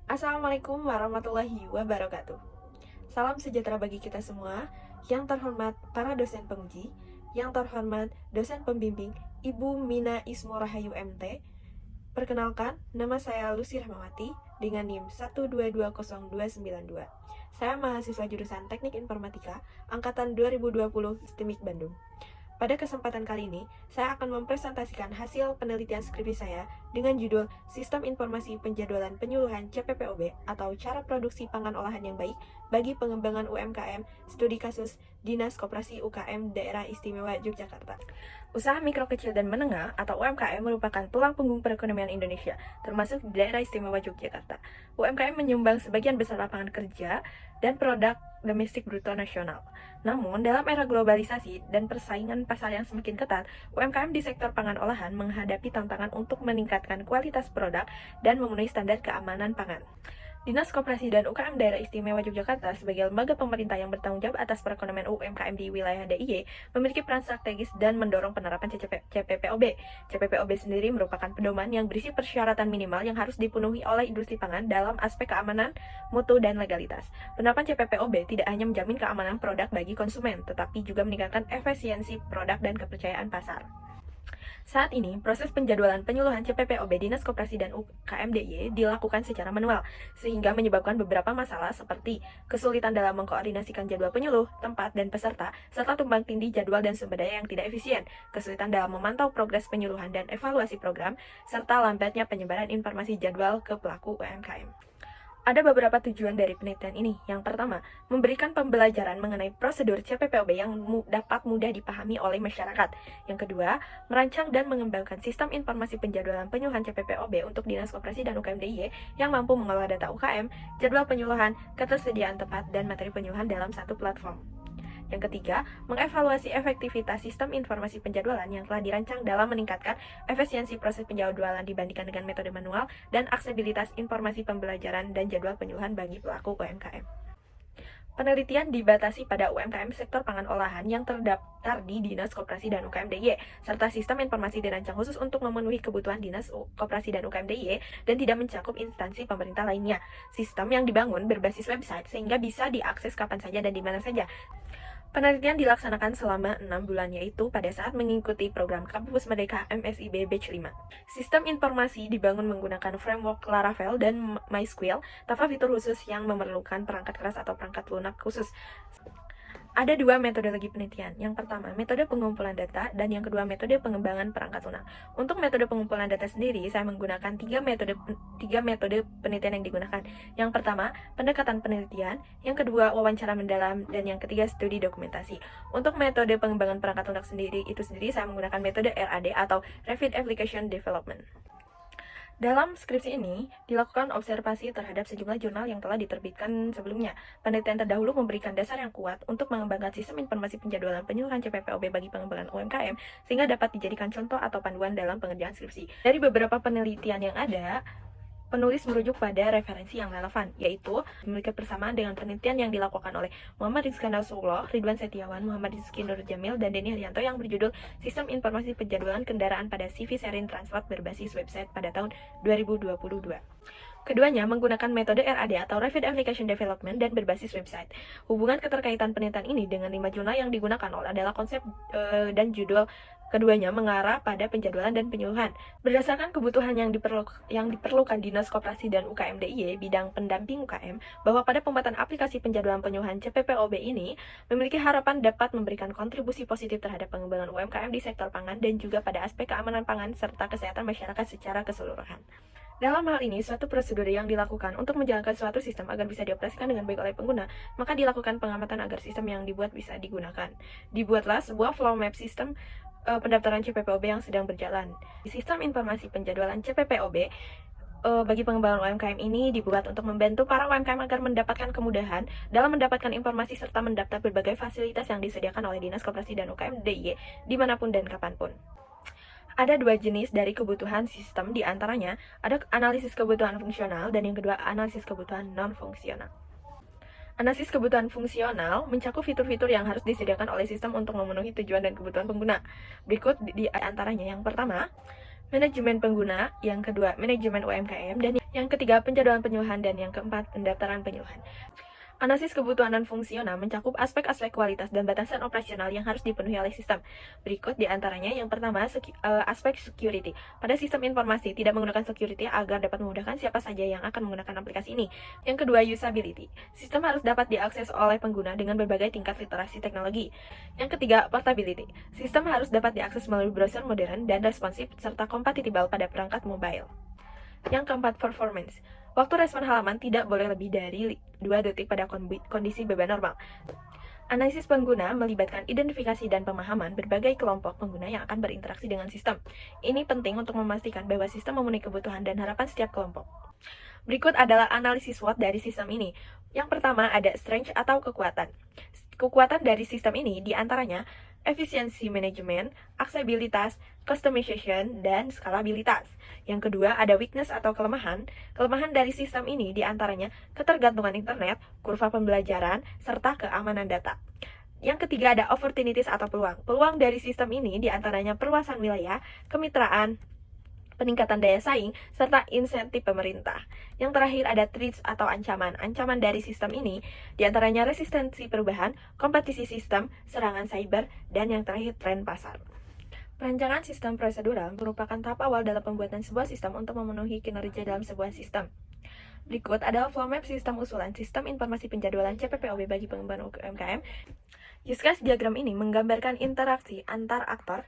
Assalamualaikum warahmatullahi wabarakatuh. Salam sejahtera bagi kita semua. Yang terhormat para dosen penguji, yang terhormat dosen pembimbing Ibu Mina Ismu Rahayu MT. Perkenalkan, nama saya Lucy Rahmawati dengan NIM 1220292. Saya mahasiswa jurusan Teknik Informatika angkatan 2020 STIMIK Bandung. Pada kesempatan kali ini, saya akan mempresentasikan hasil penelitian skripsi saya dengan judul Sistem Informasi Penjadwalan Penyuluhan CPPOB atau Cara Produksi Pangan Olahan yang Baik bagi Pengembangan UMKM Studi Kasus Dinas Koperasi UKM Daerah Istimewa Yogyakarta. Usaha mikro kecil dan menengah atau UMKM merupakan tulang punggung perekonomian Indonesia, termasuk di Daerah Istimewa Yogyakarta. UMKM menyumbang sebagian besar lapangan kerja dan produk domestik bruto nasional. Namun, dalam era globalisasi dan persaingan pasar yang semakin ketat, UMKM di sektor pangan olahan menghadapi tantangan untuk meningkatkan kualitas produk dan memenuhi standar keamanan pangan. Dinas Koperasi dan UKM Daerah Istimewa Yogyakarta sebagai lembaga pemerintah yang bertanggung jawab atas perekonomian UMKM di wilayah DIY memiliki peran strategis dan mendorong penerapan CPPOB. CPPOB sendiri merupakan pedoman yang berisi persyaratan minimal yang harus dipenuhi oleh industri pangan dalam aspek keamanan, mutu, dan legalitas. Penerapan CPPOB tidak hanya menjamin keamanan produk bagi konsumen, tetapi juga meningkatkan efisiensi produk dan kepercayaan pasar. Saat ini, proses penjadwalan penyuluhan CPPOB Dinas Koperasi dan UKM DIY dilakukan secara manual, sehingga menyebabkan beberapa masalah seperti kesulitan dalam mengkoordinasikan jadwal penyuluh, tempat, dan peserta, serta tumbang tindih jadwal dan sumber daya yang tidak efisien, kesulitan dalam memantau progres penyuluhan dan evaluasi program, serta lambatnya penyebaran informasi jadwal ke pelaku UMKM. Ada beberapa tujuan dari penelitian ini. Yang pertama, memberikan pembelajaran mengenai prosedur CPPOB yang dapat mudah dipahami oleh masyarakat. Yang kedua, merancang dan mengembangkan sistem informasi penjadwalan penyuluhan CPPOB untuk Dinas Koperasi dan UKM DIY yang mampu mengelola data UKM, jadwal penyuluhan, ketersediaan tempat, dan materi penyuluhan dalam satu platform. Yang ketiga, mengevaluasi efektivitas sistem informasi penjadwalan yang telah dirancang dalam meningkatkan efisiensi proses penjadwalan dibandingkan dengan metode manual dan aksesibilitas informasi pembelajaran dan jadwal penyuluhan bagi pelaku UMKM. Penelitian dibatasi pada UMKM sektor pangan olahan yang terdaftar di Dinas Koperasi dan UKM DIY, serta sistem informasi dirancang khusus untuk memenuhi kebutuhan Dinas Koperasi dan UKM DIY dan tidak mencakup instansi pemerintah lainnya. Sistem yang dibangun berbasis website sehingga bisa diakses kapan saja dan di mana saja. Penelitian dilaksanakan selama 6 bulan, yaitu pada saat mengikuti program Kampus Merdeka MSIB Batch 5. Sistem informasi dibangun menggunakan framework Laravel dan MySQL tanpa fitur khusus yang memerlukan perangkat keras atau perangkat lunak khusus. Ada dua metodologi penelitian. Yang pertama, metode pengumpulan data, dan yang kedua, metode pengembangan perangkat lunak. Untuk metode pengumpulan data sendiri, saya menggunakan tiga metode penelitian yang digunakan. Yang pertama, pendekatan penelitian, yang kedua, wawancara mendalam, dan yang ketiga, studi dokumentasi. Untuk metode pengembangan perangkat lunak sendiri, saya menggunakan metode RAD atau Rapid Application Development. Dalam skripsi ini, dilakukan observasi terhadap sejumlah jurnal yang telah diterbitkan sebelumnya. Penelitian terdahulu memberikan dasar yang kuat untuk mengembangkan sistem informasi penjadwalan penyuluhan CPPOB bagi pengembangan UMKM, sehingga dapat dijadikan contoh atau panduan dalam pengerjaan skripsi. Dari beberapa penelitian yang ada, penulis merujuk pada referensi yang relevan, yaitu memiliki persamaan dengan penelitian yang dilakukan oleh Muhammad Rizky Nasrullah, Ridwan Setiawan, Muhammad Rizky Nur Jamil, dan Denny Haryanto yang berjudul Sistem Informasi Penjadwalan Kendaraan pada CV Serin Transport berbasis website pada tahun 2022. Keduanya menggunakan metode RAD atau Rapid Application Development dan berbasis website. Hubungan keterkaitan penelitian ini dengan 5 jurnal yang digunakan adalah konsep dan judul keduanya mengarah pada penjadwalan dan penyuluhan. Berdasarkan kebutuhan yang diperlukan Dinas Koperasi dan UKM DIY bidang pendamping UKM, bahwa pada pembuatan aplikasi penjadwalan penyuluhan CPPOB ini memiliki harapan dapat memberikan kontribusi positif terhadap pengembangan UMKM di sektor pangan dan juga pada aspek keamanan pangan serta kesehatan masyarakat secara keseluruhan. Dalam hal ini, suatu prosedur yang dilakukan untuk menjalankan suatu sistem agar bisa dioperasikan dengan baik oleh pengguna, maka dilakukan pengamatan agar sistem yang dibuat bisa digunakan. Dibuatlah sebuah flow map sistem pendaftaran CPPOB yang sedang berjalan. Sistem informasi penjadwalan CPPOB bagi pengembangan UMKM ini dibuat untuk membantu para UMKM agar mendapatkan kemudahan dalam mendapatkan informasi serta mendaftar berbagai fasilitas yang disediakan oleh Dinas Koperasi dan UKM DIY dimanapun dan kapanpun. Ada dua jenis dari kebutuhan sistem, diantaranya ada analisis kebutuhan fungsional dan yang kedua analisis kebutuhan non-fungsional. Analisis kebutuhan fungsional mencakup fitur-fitur yang harus disediakan oleh sistem untuk memenuhi tujuan dan kebutuhan pengguna. Berikut di antaranya. Yang pertama, manajemen pengguna, yang kedua, manajemen UMKM, dan Yang ketiga, penjadwalan penyuluhan, dan yang keempat, pendaftaran penyuluhan. Analisis kebutuhan dan fungsional mencakup aspek-aspek kualitas dan batasan operasional yang harus dipenuhi oleh sistem. Berikut diantaranya, yang pertama, aspek security. Pada sistem informasi, tidak menggunakan security agar dapat memudahkan siapa saja yang akan menggunakan aplikasi ini. Yang kedua, usability. Sistem harus dapat diakses oleh pengguna dengan berbagai tingkat literasi teknologi. Yang ketiga, portability. Sistem harus dapat diakses melalui browser modern dan responsif serta kompatibel pada perangkat mobile. Yang keempat, performance. Waktu respon halaman tidak boleh lebih dari 2 detik pada kondisi beban normal. Analisis pengguna melibatkan identifikasi dan pemahaman berbagai kelompok pengguna yang akan berinteraksi dengan sistem. Ini penting untuk memastikan bahwa sistem memenuhi kebutuhan dan harapan setiap kelompok. Berikut adalah analisis SWOT dari sistem ini. Yang pertama ada strength atau kekuatan. Kekuatan dari sistem ini diantaranya efisiensi manajemen, aksesibilitas, customization, dan skalabilitas. Yang kedua ada weakness atau kelemahan. Kelemahan dari sistem ini diantaranya ketergantungan internet, kurva pembelajaran, serta keamanan data. Yang ketiga ada opportunities atau peluang. Peluang dari sistem ini diantaranya perluasan wilayah, kemitraan, peningkatan daya saing, serta insentif pemerintah. Yang terakhir ada threats atau ancaman. Ancaman dari sistem ini diantaranya resistensi perubahan, kompetisi sistem, serangan cyber, dan yang terakhir tren pasar. Perancangan sistem prosedural merupakan tahap awal dalam pembuatan sebuah sistem untuk memenuhi kinerja dalam sebuah sistem. Berikut adalah flow map sistem usulan Sistem Informasi Penjadwalan CPPOB bagi pengembangan UMKM. Use case diagram ini menggambarkan interaksi antar aktor,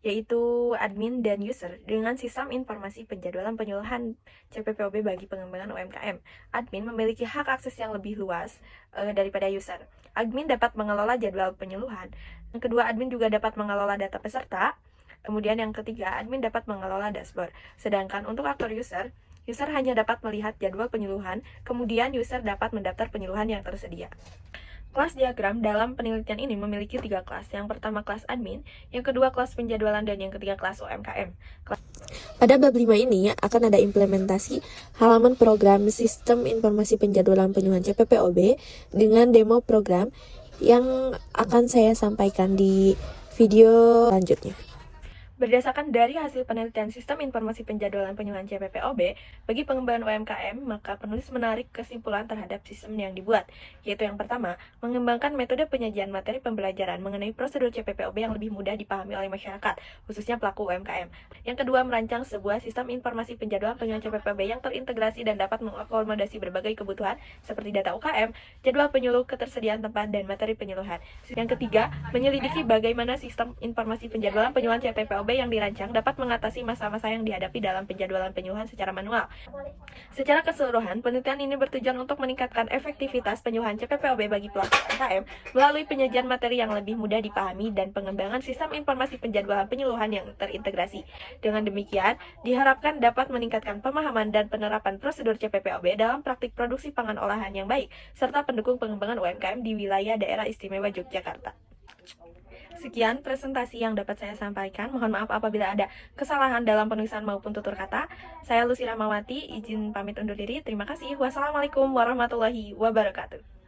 yaitu admin dan user, dengan sistem informasi penjadwalan penyuluhan CPPOB bagi pengembangan UMKM. Admin memiliki hak akses yang lebih luas daripada user. Admin dapat mengelola jadwal penyuluhan. Yang kedua, admin juga dapat mengelola data peserta. Kemudian yang ketiga, admin dapat mengelola dashboard. Sedangkan untuk aktor user hanya dapat melihat jadwal penyuluhan, kemudian user dapat mendaftar penyuluhan yang tersedia. Kelas diagram dalam penelitian ini memiliki 3 kelas. Yang pertama kelas admin, yang kedua kelas penjadwalan, dan yang ketiga kelas UMKM. Pada bab 5 ini akan ada implementasi halaman program Sistem Informasi Penjadwalan Penyuluhan CPPOB dengan demo program yang akan saya sampaikan di video selanjutnya. Berdasarkan dari hasil penelitian Sistem Informasi Penjadwalan Penyuluhan CPPOB bagi pengembangan UMKM, maka penulis menarik kesimpulan terhadap sistem yang dibuat, yaitu yang pertama, mengembangkan metode penyajian materi pembelajaran mengenai prosedur CPPOB yang lebih mudah dipahami oleh masyarakat, khususnya pelaku UMKM. Yang kedua, merancang sebuah sistem informasi penjadwalan penyuluhan CPPOB yang terintegrasi dan dapat mengakomodasi berbagai kebutuhan seperti data UKM, jadwal penyuluh, ketersediaan tempat, dan materi penyuluhan. Yang ketiga, menyelidiki bagaimana sistem informasi penjadwalan penyuluhan CPPOB yang dirancang dapat mengatasi masa-masa yang dihadapi dalam penjadwalan penyuluhan secara manual. Secara keseluruhan, penelitian ini bertujuan untuk meningkatkan efektivitas penyuluhan CPPOB bagi pelaku UMKM melalui penyajian materi yang lebih mudah dipahami dan pengembangan sistem informasi penjadwalan penyuluhan yang terintegrasi. Dengan demikian, diharapkan dapat meningkatkan pemahaman dan penerapan prosedur CPPOB dalam praktik produksi pangan olahan yang baik, serta pendukung pengembangan UMKM di wilayah daerah istimewa Yogyakarta. Sekian presentasi yang dapat saya sampaikan. Mohon maaf apabila ada kesalahan dalam penulisan maupun tutur kata. Saya Lucy Rahmawati, izin pamit undur diri. Terima kasih. Wassalamualaikum warahmatullahi wabarakatuh.